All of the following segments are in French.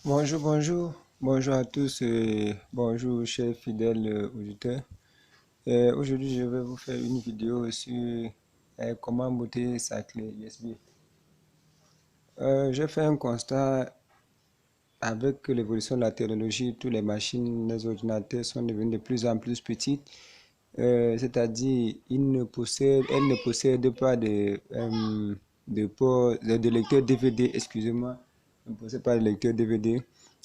Bonjour à tous et bonjour chers fidèles auditeurs. Aujourd'hui, je vais vous faire une vidéo sur comment booter sa clé USB. J'ai fait un constat avec l'évolution de la technologie, toutes les machines, les ordinateurs sont devenus de plus en plus petites. C'est-à-dire, elles ne possèdent pas de lecteur DVD, excusez-moi, ne possèdent pas de lecteur DVD.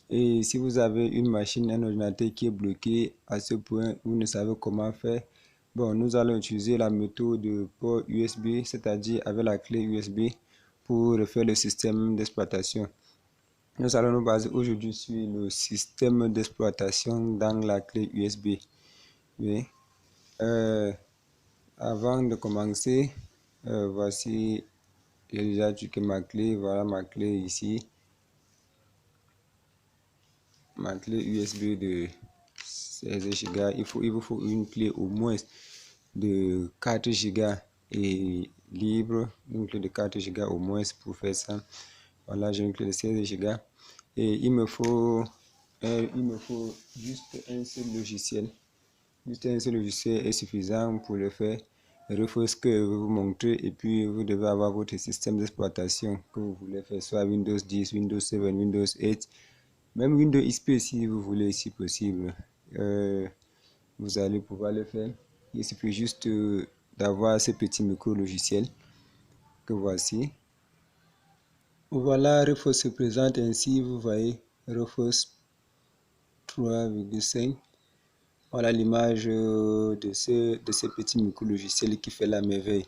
Et si vous avez une machine, un ordinateur qui est bloqué à ce point, vous ne savez comment faire, bon, nous allons utiliser la méthode de port USB, c'est-à-dire avec la clé USB pour refaire le système d'exploitation. Nous allons nous baser aujourd'hui sur le système d'exploitation dans la clé USB. Oui. Avant de commencer, voici, j'ai déjà checké ma clé. Voilà ma clé ici. Ma clé USB de 16 Go. Il vous faut une clé au moins de 4 Go et libre. Une clé de 4 Go au moins pour faire ça. Voilà, j'ai une clé de 16 Go. Et il me faut juste un seul logiciel. Juste un seul logiciel est suffisant pour le faire. Il faut ce que je vais vous montrer et puis vous devez avoir votre système d'exploitation que vous voulez faire, soit Windows 10, Windows 7, Windows 8, même Windows XP si vous voulez, si possible. Vous allez pouvoir le faire. Il suffit juste d'avoir ce petit micro logiciel que voici. Voilà, Rufus se présente ainsi, vous voyez, Rufus 3,5. Voilà l'image de ce petit micro logiciel qui fait la merveille.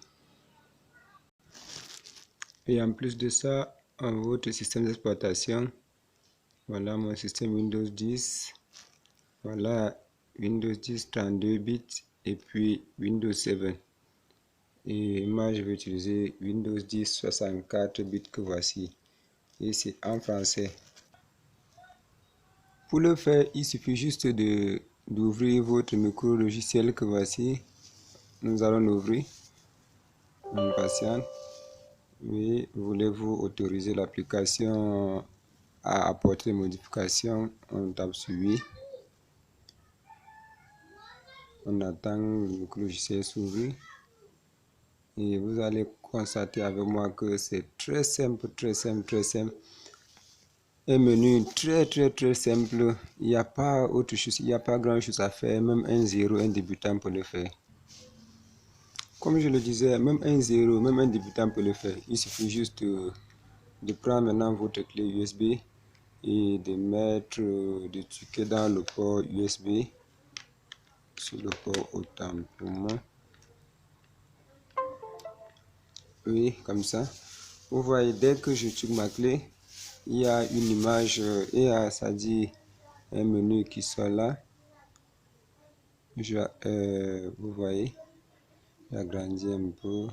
Et en plus de ça, en votre système d'exploitation, voilà mon système Windows 10. Voilà Windows 10 32 bits et puis Windows 7. Et moi je vais utiliser Windows 10 64 bits que voici. Et c'est en français. Pour le faire, il suffit juste d'ouvrir votre micro logiciel que voici. Nous allons l'ouvrir. On patiente. Oui, voulez-vous autoriser l'application à apporter des modifications? On tape sur oui. On attend le logiciel s'ouvrir. Et vous allez constater avec moi que c'est très simple, très simple, très simple. Un menu très simple. Il n'y a pas autre chose, il n'y a pas grand chose à faire. Même un zéro, un débutant peut le faire. Comme je le disais, même un zéro, même un débutant peut le faire. Il suffit juste de prendre maintenant votre clé USB et de mettre, de cliquer dans le port USB, sur le port autant pour moi. Oui, comme ça. Vous voyez, dès que je tue ma clé, il y a une image, ça dit un menu qui sort là. Vous voyez, j'agrandis un peu.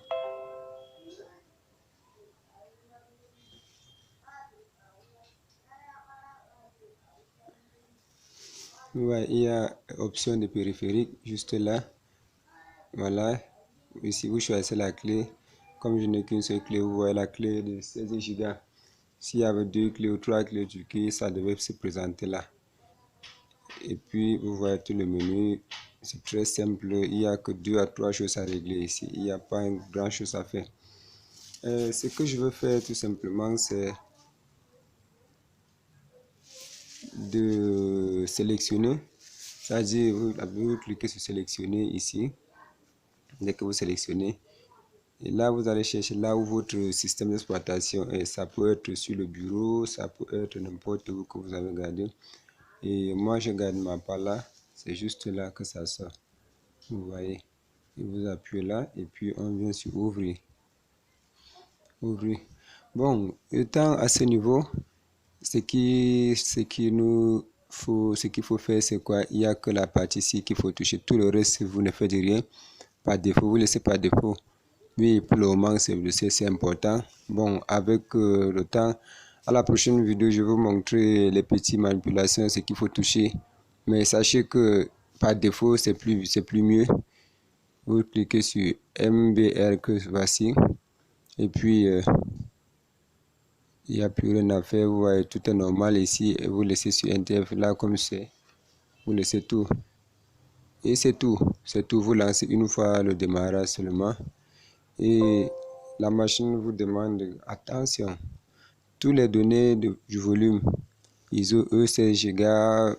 Ouais, il y a option de périphérique juste là. Voilà. Ici, vous choisissez la clé. Comme je n'ai qu'une seule clé, vous voyez la clé de 16 Go. S'il y avait 2 clés ou 3 clés du key, ça devait se présenter là. Et puis, vous voyez tout le menu. C'est très simple. Il n'y a que 2 à 3 choses à régler ici. Il n'y a pas grand chose à faire. Ce que je veux faire tout simplement, c'est de sélectionner. C'est-à-dire, vous cliquez sur sélectionner ici. Dès que vous sélectionnez, et là vous allez chercher là où votre système d'exploitation est. Ça peut être sur le bureau, ça peut être n'importe où que vous avez gardé. Et moi je garde ma part là, c'est juste là que ça sort. Vous voyez, et vous appuyez là et puis on vient sur ouvrir. Ouvrir. Bon, étant à ce niveau, ce qu'il faut faire, c'est quoi? Il n'y a que la partie ici qu'il faut toucher. Tout le reste, vous ne faites rien. Par défaut, vous laissez par défaut. Oui, pour le moment, c'est important. Bon, avec le temps, à la prochaine vidéo, je vais vous montrer les petites manipulations, ce qu'il faut toucher. Mais sachez que par défaut, c'est plus mieux. Vous cliquez sur MBR que voici. Et puis, Il n'y a plus rien à faire, vous voyez, tout est normal ici et vous laissez sur NTF là comme c'est, vous laissez tout. Et c'est tout, vous lancez une fois le démarrage seulement et la machine vous demande attention, tous les données du volume ISO E16 Go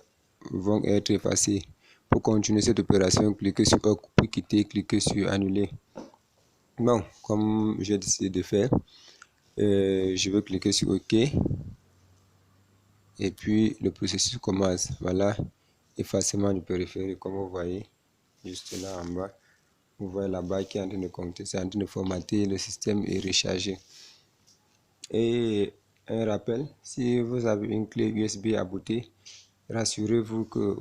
vont être effacées. Pour continuer cette opération, cliquez sur OK, pour quitter, cliquez sur annuler. Bon, comme j'ai décidé de faire, je vais cliquer sur OK et puis le processus commence. Voilà, effacement du périphérique comme vous voyez juste là en bas. Vous voyez là-bas qui est en train de compter, c'est en train de formater, le système est rechargé. Et un rappel, si vous avez une clé USB à booter, rassurez-vous que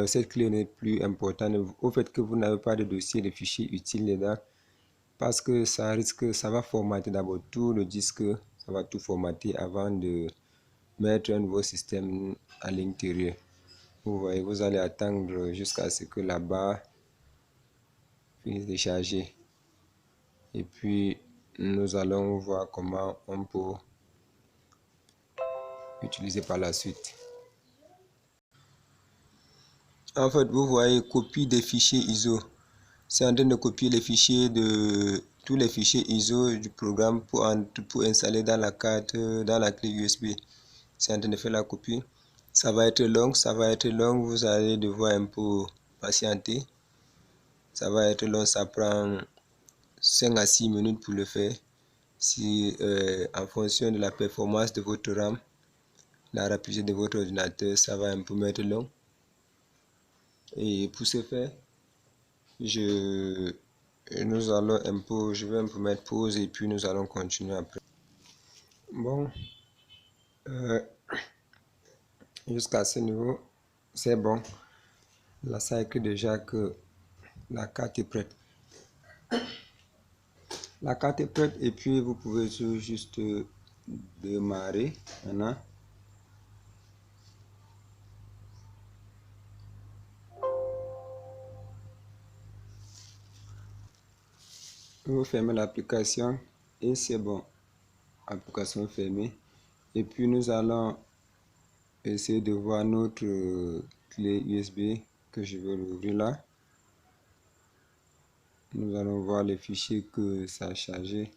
cette clé n'est plus importante au fait que vous n'avez pas de dossier de fichiers utiles dedans, parce que ça va formater d'abord tout le disque, ça va tout formater avant de mettre un nouveau système à l'intérieur. Vous voyez, vous allez attendre jusqu'à ce que la barre finisse de charger. Et puis, nous allons voir comment on peut utiliser par la suite. En fait, vous voyez, copie des fichiers ISO. C'est en train de copier les fichiers de tous les fichiers ISO du programme pour installer dans la carte, dans la clé USB. C'est en train de faire la copie. Ça va être long, vous allez devoir un peu patienter. Ça va être long, ça prend 5 à 6 minutes pour le faire. Si en fonction de la performance de votre RAM, la rapidité de votre ordinateur, ça va un peu mettre long. Et pour ce faire, je vais un peu mettre pause et puis nous allons continuer après. Bon, jusqu'à ce niveau, c'est bon. Là, ça écrit déjà que la carte est prête. La carte est prête et puis vous pouvez juste démarrer maintenant. Vous fermez l'application et c'est bon. Application fermée. Et puis nous allons essayer de voir notre clé USB que je vais l'ouvrir là. Nous allons voir les fichiers que ça a chargé.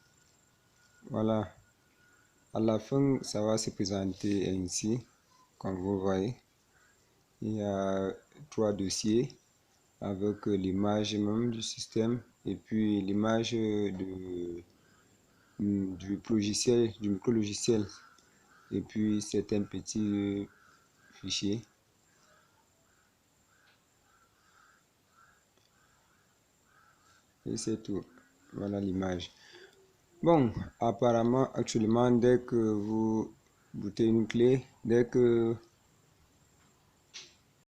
Voilà. À la fin, ça va se présenter ainsi, comme vous voyez. Il y a 3 dossiers avec l'image même du système et puis l'image du logiciel, du micro-logiciel et puis certains petits fichiers. Et c'est tout. Voilà l'image. Bon, apparemment, actuellement, dès que vous bootez une clé, dès que